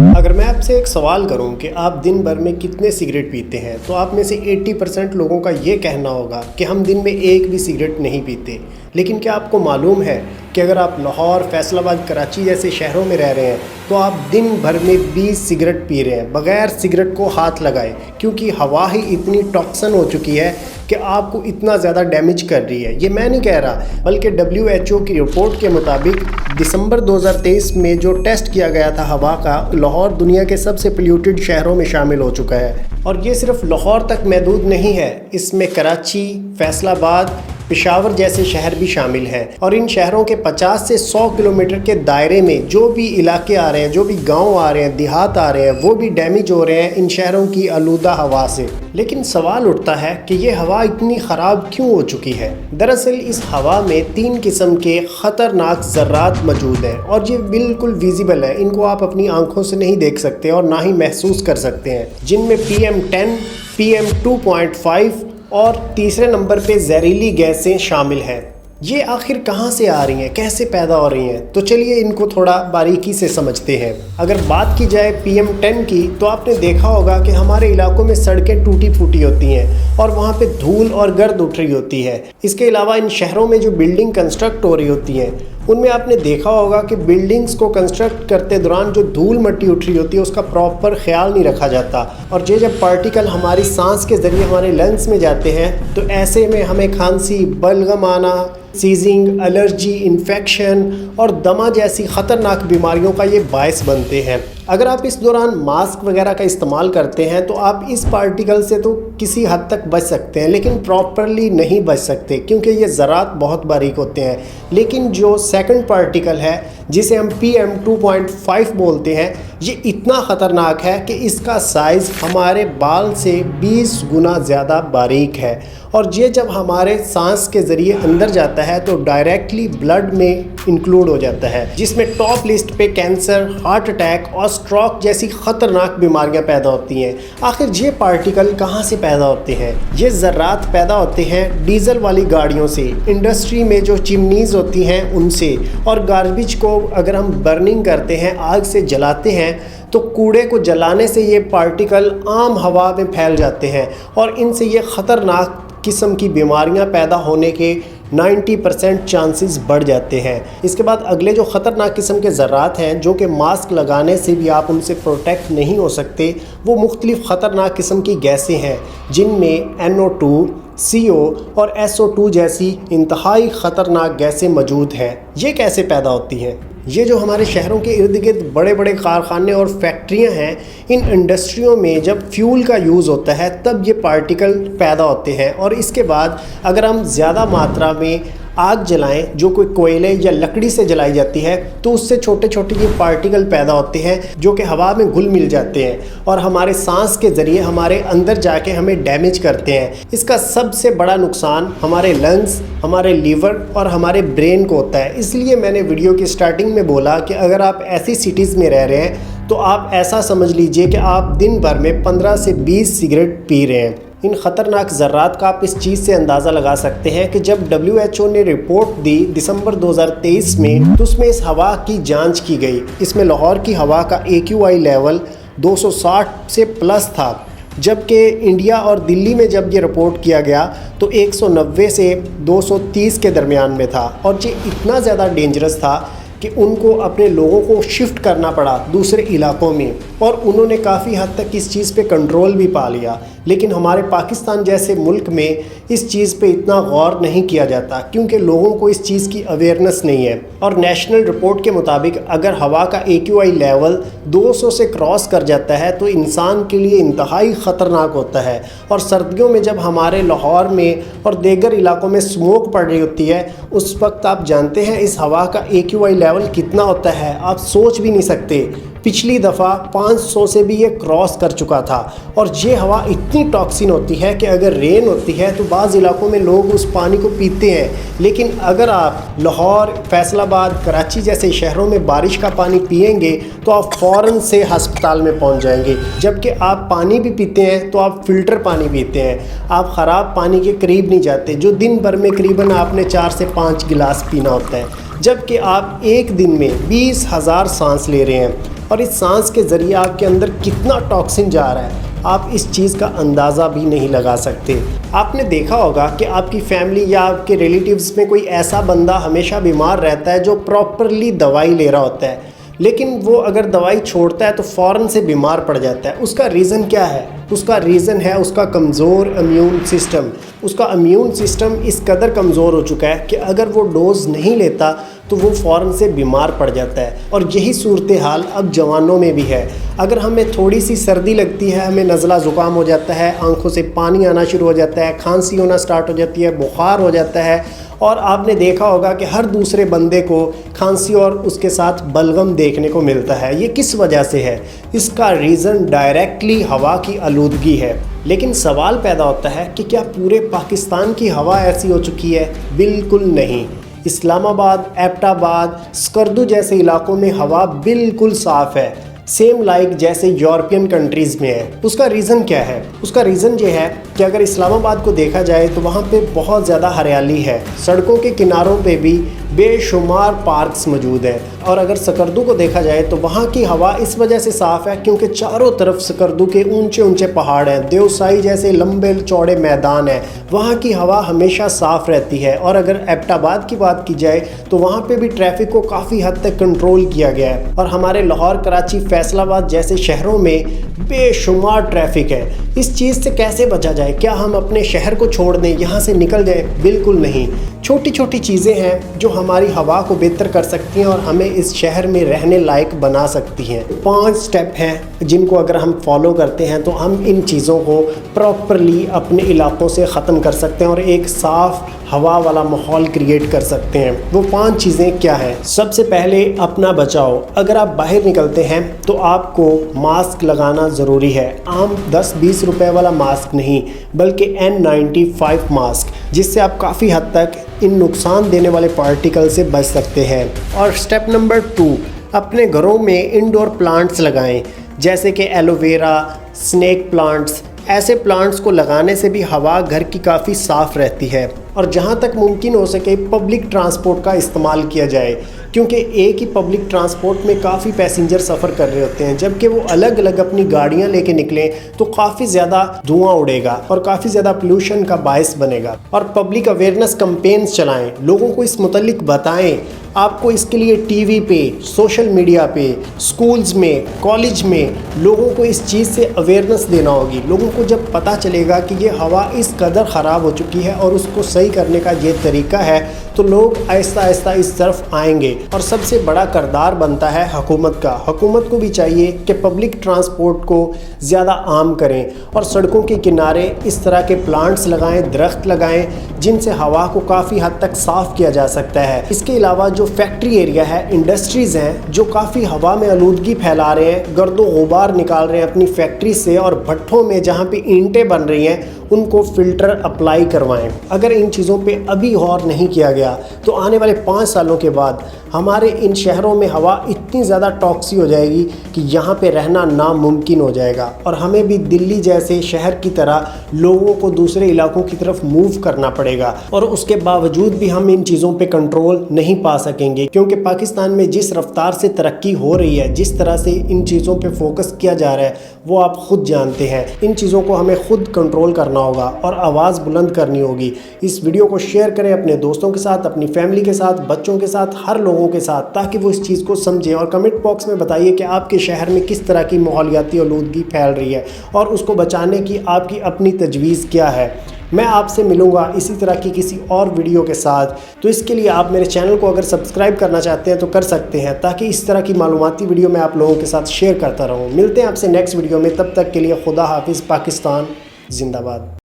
अगर मैं आपसे एक सवाल करूं कि आप दिन भर में कितने सिगरेट पीते हैं तो आप में से 80% लोगों का ये कहना होगा कि हम दिन में एक भी सिगरेट नहीं पीते। लेकिन क्या आपको मालूम है कि अगर आप लाहौर, फैसलाबाद, कराची जैसे शहरों में रह रहे हैं तो आप दिन भर में 20 सिगरेट पी रहे हैं बग़ैर सिगरेट को हाथ लगाए, क्योंकि हवा ही इतनी टॉक्सिन हो चुकी है कि आपको इतना ज़्यादा डैमेज कर रही है। ये मैं नहीं कह रहा, बल्कि WHO की रिपोर्ट के मुताबिक दिसंबर 2023 में जो टेस्ट किया गया था हवा का, लाहौर दुनिया के सबसे पोल्यूटेड शहरों में शामिल हो चुका है। और ये सिर्फ लाहौर तक महदूद नहीं है, इसमें कराची, फैसलाबाद, पेशावर जैसे शहर भी शामिल हैं। और इन शहरों के 50 से 100 किलोमीटर के दायरे में जो भी इलाके आ रहे हैं, जो भी गांव आ रहे हैं, देहात आ रहे हैं, वो भी डैमेज हो रहे हैं इन शहरों की आलूदा हवा से। लेकिन सवाल उठता है कि ये हवा इतनी ख़राब क्यों हो चुकी है। दरअसल इस हवा में 3 किस्म के ख़तरनाक ज़र्रात मौजूद हैं और ये बिल्कुल विजिबल है, इनको आप अपनी आंखों से नहीं देख सकते और ना ही महसूस कर सकते हैं, जिनमें PM10, PM2.5 और तीसरे नंबर पे जहरीली गैसें शामिल हैं। ये आखिर कहाँ से आ रही हैं, कैसे पैदा हो रही हैं, तो चलिए इनको थोड़ा बारीकी से समझते हैं। अगर बात की जाए PM10 की, तो आपने देखा होगा कि हमारे इलाकों में सड़कें टूटी फूटी होती हैं और वहाँ पे धूल और गर्द उठ रही होती है। इसके अलावा इन शहरों में जो बिल्डिंग कंस्ट्रक्ट हो रही होती हैं, उनमें आपने देखा होगा कि बिल्डिंग्स को कंस्ट्रक्ट करते दौरान जो धूल मट्टी उठ रही होती है उसका प्रॉपर ख्याल नहीं रखा जाता, और ये जब पार्टिकल हमारी सांस के ज़रिए हमारे लंग्स में जाते हैं तो ऐसे में हमें खांसी, बलगम आना, सीजिंग, एलर्जी, इन्फेक्शन और दमा जैसी ख़तरनाक बीमारियों का ये बायस बनते हैं। अगर आप इस दौरान मास्क वगैरह का इस्तेमाल करते हैं तो आप इस पार्टिकल से तो किसी हद तक बच सकते हैं, लेकिन प्रॉपरली नहीं बच सकते क्योंकि ये ज़रात बहुत बारीक होते हैं। लेकिन जो सेकंड पार्टिकल है जिसे हम PM2.5 बोलते हैं, ये इतना ख़तरनाक है कि इसका साइज़ हमारे बाल से 20 गुना ज़्यादा बारीक है, और ये जब हमारे सांस के ज़रिए अंदर जाता है तो डायरेक्टली ब्लड में इंक्लूड हो जाता है, जिसमें टॉप लिस्ट पे कैंसर, हार्ट अटैक और स्ट्रोक जैसी ख़तरनाक बीमारियां पैदा होती हैं। आखिर ये पार्टिकल कहाँ से पैदा होते हैं? ये ज़र्रात पैदा होते हैं डीजल वाली गाड़ियों से, इंडस्ट्री में जो चिमनीज़ होती हैं उनसे, और गार्बेज को अगर हम बर्निंग करते हैं, आग से जलाते हैं, तो कूड़े को जलाने से ये पार्टिकल आम हवा में फैल जाते हैं और इनसे ये ख़तरनाक किस्म की बीमारियां पैदा होने के 90% चांसेस बढ़ जाते हैं। इसके बाद अगले जो ख़तरनाक किस्म के ज़र्रात हैं, जो कि मास्क लगाने से भी आप उनसे प्रोटेक्ट नहीं हो सकते, वो मुख्तलिफ़ ख़तरनाक किस्म की गैसें हैं, जिनमें NO2, CO और SO2 जैसी इंतहाई ख़तरनाक गैसें मौजूद हैं। ये कैसे पैदा होती हैं? ये जो हमारे शहरों के इर्द गिर्द बड़े बड़े कारखाने और फैक्ट्रियां हैं, इन इंडस्ट्रियों में जब फ्यूल का यूज़ होता है तब ये पार्टिकल पैदा होते हैं, और इसके बाद अगर हम ज़्यादा मात्रा में आग जलाएं, जो कोई कोयले या लकड़ी से जलाई जाती है, तो उससे छोटे छोटे ये पार्टिकल पैदा होते हैं जो कि हवा में घुल मिल जाते हैं और हमारे सांस के ज़रिए हमारे अंदर जाके हमें डैमेज करते हैं। इसका सबसे बड़ा नुकसान हमारे लंग्स, हमारे लीवर और हमारे ब्रेन को होता है। इसलिए मैंने वीडियो की स्टार्टिंग में बोला कि अगर आप ऐसी सिटीज़ में रह रहे हैं तो आप ऐसा समझ लीजिए कि आप दिन भर में 15 से 20 सिगरेट पी रहे हैं। इन ख़तरनाक ज़र्रात का आप इस चीज़ से अंदाज़ा लगा सकते हैं कि जब WHO ने रिपोर्ट दी दिसंबर 2023 में, तो उसमें इस हवा की जांच की गई। इसमें लाहौर की हवा का AQI लेवल 260 से प्लस था, जबकि इंडिया और दिल्ली में जब ये रिपोर्ट किया गया तो 190 से 230 के दरमियान में था, और ये इतना ज़्यादा डेंजरस था कि उनको अपने लोगों को शिफ्ट करना पड़ा दूसरे इलाकों में, और उन्होंने काफ़ी हद तक इस चीज़ पे कंट्रोल भी पा लिया। लेकिन हमारे पाकिस्तान जैसे मुल्क में इस चीज़ पे इतना गौर नहीं किया जाता क्योंकि लोगों को इस चीज़ की अवेयरनेस नहीं है। और नेशनल रिपोर्ट के मुताबिक अगर हवा का AQI लेवल 200 से क्रॉस कर जाता है तो इंसान के लिए इंतहाई ख़तरनाक होता है। और सर्दियों में जब हमारे लाहौर में और दीगर इलाकों में स्मोक पड़ रही होती है, उस वक्त आप जानते हैं इस हवा का AQI लेवल कितना होता है, आप सोच भी नहीं सकते। पिछली दफ़ा 500 से भी ये क्रॉस कर चुका था। और ये हवा इतनी टॉक्सिन होती है कि अगर रेन होती है तो बाज़ इलाकों में लोग उस पानी को पीते हैं, लेकिन अगर आप लाहौर, फैसलाबाद, कराची जैसे शहरों में बारिश का पानी पिएंगे तो आप फ़ौरन से हस्पताल में पहुंच जाएंगे। जबकि आप पानी भी पीते हैं तो आप फ़िल्टर पानी पीते हैं, आप ख़राब पानी के करीब नहीं जाते, जो दिन भर में करीबन आपने 4 से 5 गिलास पीना होता है, जबकि आप एक दिन में 20,000 सांस ले रहे हैं। اور اس سانس کے ذریعے آپ کے اندر کتنا ٹاکسن جا رہا ہے آپ اس چیز کا اندازہ بھی نہیں لگا سکتے۔ آپ نے دیکھا ہوگا کہ آپ کی فیملی یا آپ کے ریلیٹیوز میں کوئی ایسا بندہ ہمیشہ بیمار رہتا ہے جو پراپرلی دوائی لے رہا ہوتا ہے، لیکن وہ اگر دوائی چھوڑتا ہے تو فوراً سے بیمار پڑ جاتا ہے۔ اس کا ریزن کیا ہے؟ اس کا ریزن ہے اس کا کمزور امیون سسٹم۔ اس کا امیون سسٹم اس قدر کمزور ہو چکا ہے کہ اگر وہ ڈوز نہیں لیتا تو وہ فوراً سے بیمار پڑ جاتا ہے۔ اور یہی صورتحال اب جوانوں میں بھی ہے۔ اگر ہمیں تھوڑی سی سردی لگتی ہے، ہمیں نزلہ زکام ہو جاتا ہے، آنکھوں سے پانی آنا شروع ہو جاتا ہے، کھانسی ہونا سٹارٹ ہو جاتی ہے، بخار ہو جاتا ہے، اور آپ نے دیکھا ہوگا کہ ہر دوسرے بندے کو کھانسی اور اس کے ساتھ بلغم دیکھنے کو ملتا ہے۔ یہ کس وجہ سے ہے؟ اس کا ریزن ڈائریکٹلی ہوا کی آلودگی ہے۔ لیکن سوال پیدا ہوتا ہے کہ کیا پورے پاکستان کی ہوا ایسی ہو چکی ہے؟ بالکل نہیں۔ اسلام آباد، ایبٹ آباد، سکردو جیسے علاقوں میں ہوا بالکل صاف ہے، سیم لائک جیسے یورپین کنٹریز میں ہے۔ اس کا ریزن کیا ہے؟ اس کا ریزن یہ ہے کہ اگر اسلام آباد کو دیکھا جائے تو وہاں پہ بہت زیادہ ہریالی ہے، سڑکوں کے کناروں پہ بھی بے شمار پارکس موجود ہیں۔ اور اگر سکردو کو دیکھا جائے تو وہاں کی ہوا اس وجہ سے صاف ہے کیونکہ چاروں طرف سکردو کے اونچے اونچے پہاڑ ہیں، دیوسائی جیسے لمبے چوڑے میدان ہیں، وہاں کی ہوا ہمیشہ صاف رہتی ہے۔ اور اگر ایبٹ آباد کی بات کی جائے تو وہاں پہ بھی ٹریفک کو کافی حد تک کنٹرول کیا گیا ہے، اور ہمارے لاہور، کراچی، فیصل آباد جیسے شہروں میں بے شمار ٹریفک ہے۔ اس چیز سے کیسے بچا جائے؟ کیا ہم اپنے شہر کو چھوڑ دیں، یہاں سے نکل جائیں؟ بالکل نہیں۔ چھوٹی چھوٹی چیزیں ہیں جو ہماری ہوا کو بہتر کر سکتی ہیں اور ہمیں اس شہر میں رہنے لائق بنا سکتی ہیں۔ 5 سٹیپ ہیں جن کو اگر ہم فالو کرتے ہیں تو ہم ان چیزوں کو پراپرلی اپنے علاقوں سے ختم کر سکتے ہیں اور ایک صاف ہوا والا ماحول کریٹ کر سکتے ہیں۔ وہ 5 چیزیں کیا ہیں؟ سب سے پہلے اپنا بچاؤ۔ اگر آپ باہر نکلتے ہیں تو آپ کو ماسک لگانا ضروری ہے، عام 10-20 روپے والا ماسک نہیں بلکہ N95 ماسک، جس سے آپ کافی حد تک ان نقصان دینے والے پارٹیکل سے بچ سکتے ہیں۔ اور سٹیپ نمبر 2، اپنے گھروں میں انڈور پلانٹس لگائیں، جیسے کہ ایلو ویرا، سنیک پلانٹس۔ ایسے پلانٹس کو لگانے سے بھی ہوا گھر کی کافی صاف رہتی ہے۔ اور جہاں تک ممکن ہو سکے پبلک ٹرانسپورٹ کا استعمال کیا جائے، کیونکہ ایک ہی پبلک ٹرانسپورٹ میں کافی پیسنجر سفر کر رہے ہوتے ہیں، جبکہ وہ الگ الگ اپنی گاڑیاں لے کے نکلیں تو کافی زیادہ دھواں اڑے گا اور کافی زیادہ پولوشن کا باعث بنے گا۔ اور پبلک اویئرنیس کمپینز چلائیں، لوگوں کو اس متعلق بتائیں۔ آپ کو اس کے لیے ٹی وی پہ، سوشل میڈیا پہ، سکولز میں، کالج میں لوگوں کو اس چیز سے اویئرنیس دینا ہوگی۔ لوگوں کو جب پتہ چلے گا کہ یہ ہوا اس قدر خراب ہو چکی ہے اور اس کو صحیح کرنے کا یہ طریقہ ہے تو لوگ آہستہ آہستہ اس طرف آئیں گے۔ اور سب سے بڑا کردار بنتا ہے حکومت کا۔ حکومت کو بھی چاہیے کہ پبلک ٹرانسپورٹ کو زیادہ عام کریں اور سڑکوں کے کنارے اس طرح کے پلانٹس لگائیں، درخت لگائیں، جن سے ہوا کو کافی حد تک صاف کیا جا سکتا ہے۔ اس کے علاوہ جو فیکٹری ایریا ہے، انڈسٹریز ہیں جو کافی ہوا میں آلودگی پھیلا رہے ہیں، گرد و غبار نکال رہے ہیں اپنی فیکٹری سے، اور بھٹھوں میں جہاں پہ اینٹیں بن رہی ہیں ان کو فلٹر اپلائی کروائیں۔ اگر ان چیزوں پہ ابھی غور نہیں کیا گیا تو آنے والے 5 سالوں کے بعد ہمارے ان شہروں میں ہوا اتنی زیادہ ٹاکسی ہو جائے گی کہ یہاں پہ رہنا ناممکن ہو جائے گا، اور ہمیں بھی دلی جیسے شہر کی طرح لوگوں کو دوسرے علاقوں کی طرف موو کرنا پڑے گا، اور اس کے باوجود بھی ہم ان چیزوں پہ کنٹرول نہیں پا سکیں گے، کیونکہ پاکستان میں جس رفتار سے ترقی ہو رہی ہے، جس طرح سے ان چیزوں پہ فوکس کیا جا رہا ہے وہ آپ خود جانتے ہیں۔ ان چیزوں کو ہمیں خود کنٹرول کرنا ہوگا اور آواز بلند کرنی ہوگی۔ اس ویڈیو کو شیئر کریں اپنے دوستوں کے ساتھ، اپنی فیملی کے ساتھ، بچوں کے ساتھ، ہر لوگوں کے ساتھ، تاکہ وہ اس چیز کو سمجھیں۔ اور کمنٹ باکس میں بتائیے کہ آپ کے شہر میں کس طرح کی ماحولیاتی آلودگی پھیل رہی ہے اور اس کو بچانے کی آپ کی اپنی تجویز کیا ہے۔ میں آپ سے ملوں گا اسی طرح کی کسی اور ویڈیو کے ساتھ، تو اس کے لیے آپ میرے چینل کو اگر سبسکرائب کرنا چاہتے ہیں تو کر سکتے ہیں، تاکہ اس طرح کی معلوماتی ویڈیو میں آپ لوگوں کے ساتھ شیئر کرتا رہوں۔ ملتے ہیں آپ سے نیکسٹ ویڈیو میں، تب تک کے لیے خدا حافظ۔ پاکستان زندہ باد۔